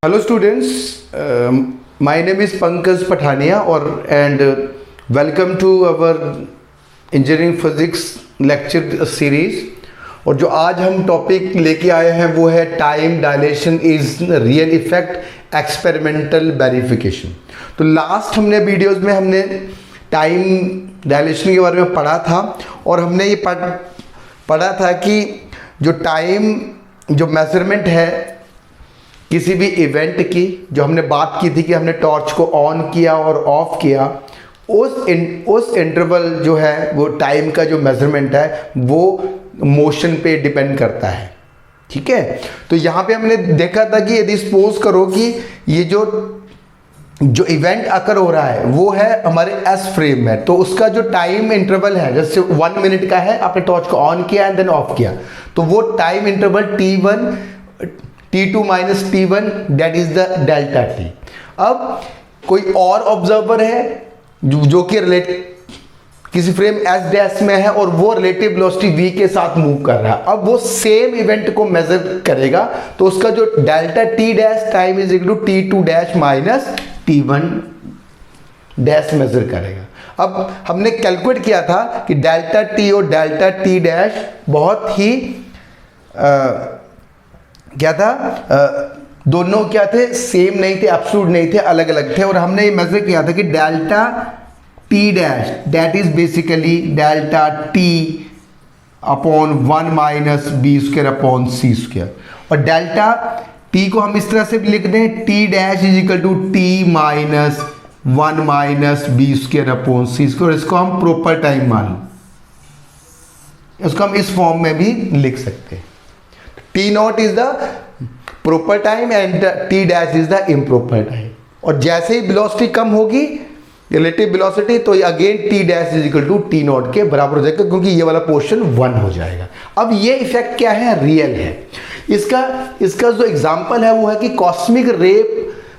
Hello students, my name is Pankaj Pathania and welcome to our engineering physics lecture series। और जो आज हम topic लेके आए हैं वो है time dilation is real effect experimental verification. तो लास्ट हमने वीडियोस में हमने टाइम डायलेशन के बारे में पढ़ा था और हमने ये पढ़ा था कि जो टाइम जो मेजरमेंट है किसी भी इवेंट की, जो हमने बात की थी कि हमने टॉर्च को ऑन किया और ऑफ किया, उस इंटरवल जो है वो टाइम का जो मेजरमेंट है वो मोशन पे डिपेंड करता है। ठीक है, तो यहाँ पे हमने देखा था कि यदि सपोज करो कि ये जो इवेंट अकर हो रहा है वो है हमारे एस फ्रेम में, तो उसका जो टाइम इंटरवल है जैसे 1 मिनट का है, आपने टॉर्च को ऑन किया एंड देन ऑफ किया, तो वो time interval T1 T2 minus T1 that is the delta T। अब कोई और ऑब्जर्वर है जो कि किसी फ्रेम एस डैश में है और वो रिलेटिव वेलोसिटी v के साथ मूव कर रहा है। अब वो सेम इवेंट को मेजर करेगा तो उसका जो delta T dash time is equal to T2 dash minus T1 dash measure करेगा। अब हमने कैलकुलेट किया था कि डेल्टा T और डेल्टा T डैश बहुत ही क्या था, दोनों क्या थे, सेम नहीं थे, एब्सोल्यूट नहीं थे, अलग अलग थे। और हमने ये मेजर किया था कि delta T dash that is basically delta T upon 1 minus B square upon C square, और डेल्टा T को हम इस तरह से भी लिख दें T dash is equal to T minus 1 minus B square upon C square. इसको हम प्रॉपर टाइम मान लो, इसको हम इस फॉर्म में भी लिख सकते हैं। T not is the proper time and T dash is the improper time. और जैसे ही वेलोसिटी कम होगी रिलेटिव वेलोसिटी, तो again T dash is equal to T not के बराबर हो जाएगा, क्योंकि ये वाला पोर्शन 1 हो जाएगा। अब ये इफेक्ट क्या है, रियल है। इसका जो एग्जांपल है वो है कि कॉस्मिक रे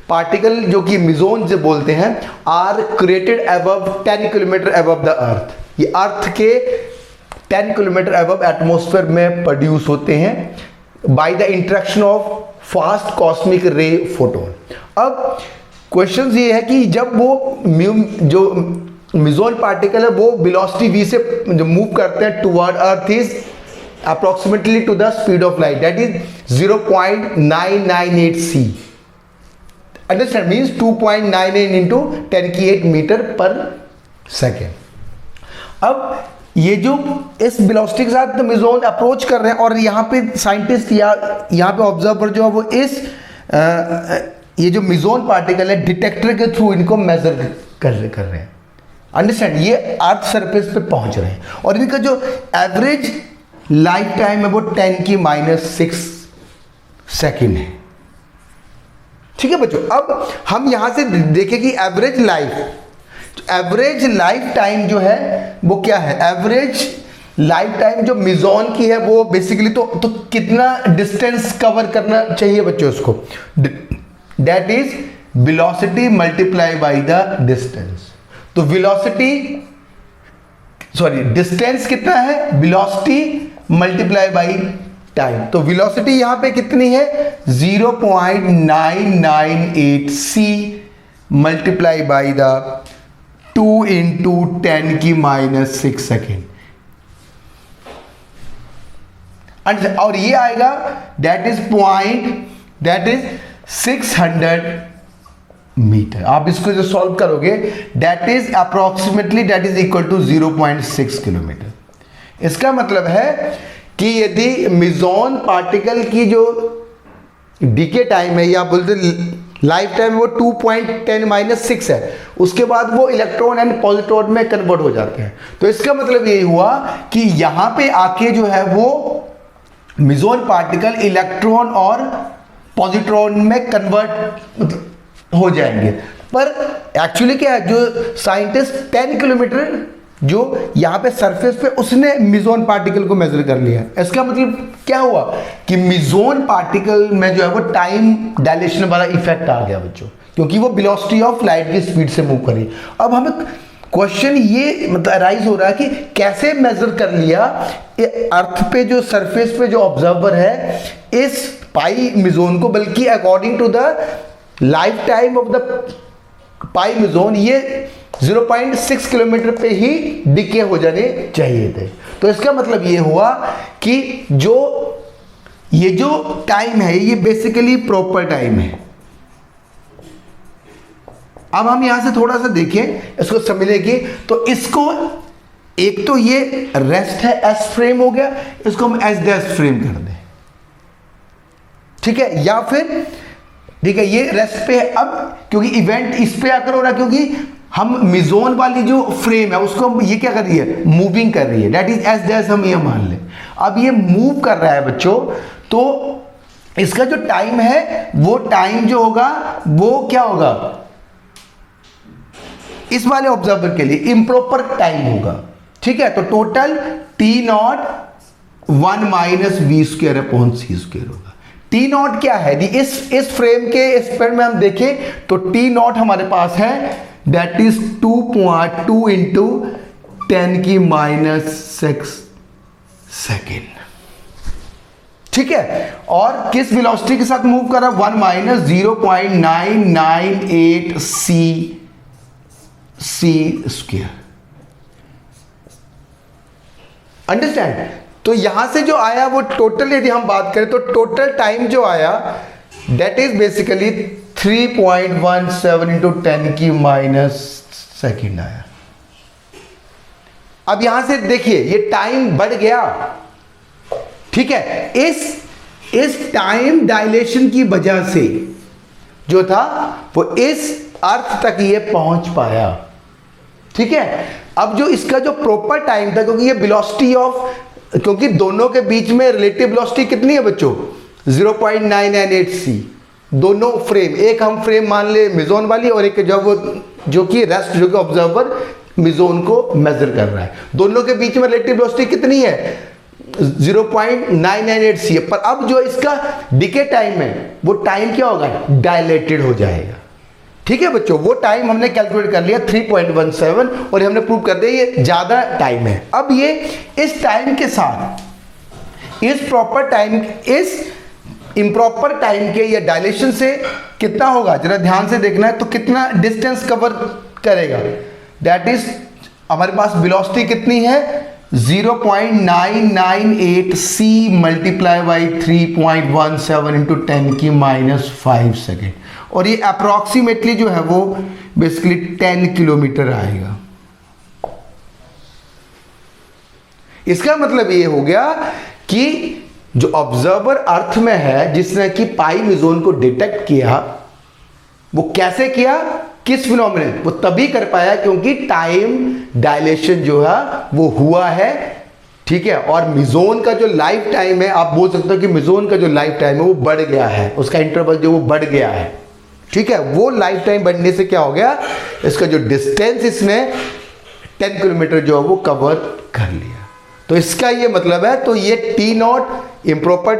पार्टिकल जो कि मिजोन जो बोलते हैं are created above 10 kilometre above the earth. ये अर्थ के 10 किलोमीटर अबव एटमॉस्फेयर में प्रोड्यूस होते हैं by the interaction of fast cosmic ray photon. अब क्वेश्चन ये है कि जब वो जो मिजोन पार्टिकल है वो वेलोसिटी v से जो मूव करते हैं toward earth is approximately two the speed of light that is 0.998 c। Understand, means 2.99 into 10 की 8 मीटर पर सेकेंड। अब ये जो इस वेलोसिटी के साथ मिजोन अप्रोच कर रहे हैं और यहाँ पे साइंटिस्ट या यहाँ पे ऑब्जर्वर जो है वो ये जो मिजोन पार्टिकल है डिटेक्टर के थ्रू इनको मेजर कर रहे हैं। अंडरस्टैंड, ये अर्थ सरफेस पे पहुंच रहे हैं और इनका जो एवरेज लाइफ टाइम है वो 10 की -6 सेकेंड है। ठीक है बच्चों, अब हम यहां से देखें कि एवरेज लाइफ टाइम जो है वो क्या है। एवरेज लाइफ टाइम जो मिजोन की है वो बेसिकली तो कितना डिस्टेंस कवर करना चाहिए बच्चों, उसको that is velocity multiply by the distance. तो डिस्टेंस कितना है, वेलोसिटी मल्टीप्लाई बाय टाइम। तो वेलोसिटी यहां पे कितनी है 0.998 c multiply by the 2 into 10 की -6 सेकेंड, और ये आएगा दैट इज 600 मीटर। आप इसको जो सॉल्व करोगे that is approximately that is equal to 0.6 kilometre. इसका मतलब है कि यदि मिजोन पार्टिकल की जो डीके टाइम है या बोलते लाइफ टाइम वो 2.10 - 6 है, उसके बाद वो इलेक्ट्रॉन एंड पॉजिट्रॉन में कन्वर्ट हो जाते हैं। तो इसका मतलब यही हुआ कि यहां पे आके जो है वो मिजोन पार्टिकल इलेक्ट्रॉन और पॉजिट्रॉन में कन्वर्ट हो जाएंगे। पर एक्चुअली क्या है, जो साइंटिस्ट 10 किलोमीटर जो यहाँ पे सरफेस पे उसने मिजोन पार्टिकल को मेजर कर लिया। इसका मतलब क्या हुआ कि मिजोन पार्टिकल में जो है वो टाइम डायलेशन वाला इफेक्ट आ गया बच्चों, क्योंकि वो वेलोसिटी ऑफ लाइट की स्पीड से मूव करी। अब हमें क्वेश्चन ये मतलब अराइज हो रहा है कि कैसे मेजर कर लिया अर्थ पे जो सरफेस पे जो ऑब्जर्वर है इस पाई मिजोन को, बल्कि according to the life time of the pi meson ये 0.6 किलोमीटर पे ही डिके हो जाने चाहिए थे। तो इसका मतलब ये हुआ कि ये जो टाइम है ये बेसिकली प्रॉपर टाइम है। अब हम यहां से थोड़ा सा देखें इसको समझने की, तो इसको एक तो ये रेस्ट है, एस फ्रेम हो गया, इसको हम एस डैश फ्रेम कर दें, ठीक है, या फिर ठीक है ये रेस्ट पे है। अब क्योंकि इवेंट इस पे आकर हो रहा है, क्योंकि हम मिजोन वाली जो फ्रेम है उसको ये क्या कर रही है, मूविंग कर रही है, दैट इज एस डैश हम ये मान लें। अब ये मूव कर रहा है बच्चों, तो इसका जो टाइम है वो टाइम जो होगा वो क्या होगा, इस वाले ऑब्जर्वर के लिए इम्प्रॉपर टाइम होगा, ठीक है। तो total T not 1 minus V square upon C square होगा। टी नॉट क्या है, इस फ्रेम के स्पेड में हम देखें तो टी नॉट हमारे पास है दैट इज 2.2 इंटू 10 की -6 सेकेंड, ठीक है। और किस वेलोसिटी के साथ मूव कर रहा है, 1 माइनस 0.998 सी स्क्वायर, अंडरस्टैंड। तो यहां से जो आया वो टोटल, यदि हम बात करें तो टोटल टाइम जो आया दैट इज बेसिकली 3.17 इंटू 10 की -सेकेंड आया। अब यहां से देखिए ये टाइम बढ़ गया, ठीक है। इस टाइम डायलेशन की वजह से जो था वो इस अर्थ तक ये पहुंच पाया, ठीक है। अब जो इसका जो प्रॉपर टाइम था, क्योंकि ये वेलोसिटी ऑफ, क्योंकि दोनों के बीच में रिलेटिव वेलोसिटी कितनी है बच्चों, 0.998 सी, दोनों फ्रेम, एक हम फ्रेम मान ले मिजोन वाली और एक जो कि रेस्ट जो कि ऑब्जर्वर मिजोन को मेजर कर रहा है, दोनों के बीच में रिलेटिव वेलोसिटी कितनी है, 0.998 सी। पर अब जो इसका डिके टाइम है वो टाइम क्या होगा, डायलेटेड हो जाएगा, ठीक है बच्चों। वो टाइम हमने कैलकुलेट कर लिया 3.17 और हमने प्रूव कर दिया ये ज्यादा टाइम है। अब ये इस टाइम के साथ इस प्रॉपर टाइम, इस इम्प्रॉपर टाइम के या डायलेशन से कितना होगा, जरा ध्यान से देखना है, तो कितना डिस्टेंस कवर करेगा, दैट इज हमारे पास वेलोसिटी कितनी है 0.998 सी मल्टीप्लाई बाई 3.17 इंटू 10 की -5 सेकेंड, और ये अप्रोक्सीमेटली जो है वो बेसिकली 10 किलोमीटर आएगा। इसका मतलब ये हो गया कि जो ऑब्जर्वर अर्थ में है जिसने कि पाई मिजोन को डिटेक्ट किया, वो कैसे किया, किस फिनोमेनन, वो तभी कर पाया क्योंकि टाइम डायलेशन जो है वो हुआ है, ठीक है। और मिजोन का जो लाइफ टाइम है, आप बोल सकते हो कि मिजोन का जो लाइफ टाइम है वो बढ़ गया है, उसका इंटरवल जो वो बढ़ गया है, ठीक है। वो लाइफ टाइम बढ़ने से क्या हो गया, इसका जो डिस्टेंस इसने 10 किलोमीटर जो है वो कवर कर लिया। तो इसका ये मतलब है, तो ये टी नॉट प्रॉपर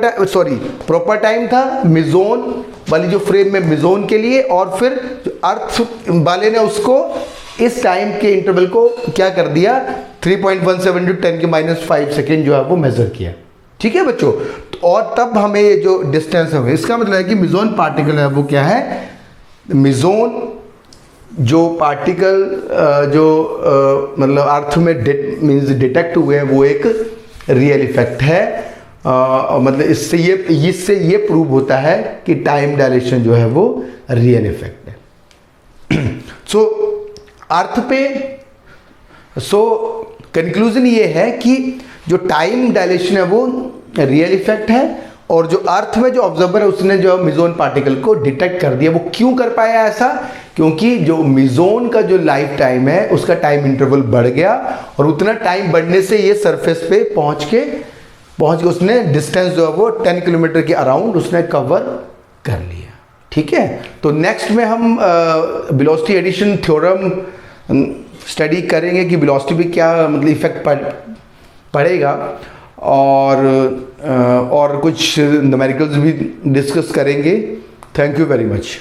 टाइम था मिजोन वाली जो फ्रेम में मिजोन के लिए, और फिर जो अर्थ वाले ने उसको इस टाइम के इंटरवल को क्या कर दिया 3.17 इंटू 10 की -5 सेकेंड जो है वो मेजर किया, ठीक है बच्चों। और तब हमें ये जो डिस्टेंस है, इसका मतलब है कि मिजोन पार्टिकल है वो क्या है, मिजोन जो पार्टिकल मतलब अर्थ में मींस डिटेक्ट हुए हैं वो एक रियल इफेक्ट है। मतलब इससे ये प्रूव होता है कि टाइम डायलेशन जो है वो रियल इफेक्ट है। सो अर्थ पे कंक्लूजन ये है कि जो टाइम डायलेशन है वो रियल इफेक्ट है, और जो अर्थ में जो ऑब्जर्वर है उसने जो मिजोन पार्टिकल को डिटेक्ट कर दिया। वो क्यों कर पाया ऐसा, क्योंकि जो मिजोन का जो लाइफ टाइम है उसका टाइम इंटरवल बढ़ गया, और उतना टाइम बढ़ने से ये सरफेस पे पहुंच के उसने डिस्टेंस जो है वो 10 किलोमीटर के अराउंड उसने कवर कर लिया, ठीक है। तो नेक्स्ट में हम वेलोसिटी एडिशन थ्योरम स्टडी करेंगे कि वेलोसिटी पे क्या मतलब इफेक्ट पड़ेगा, और कुछ न्यूमेरिकल्स भी डिस्कस करेंगे। Thank you very much.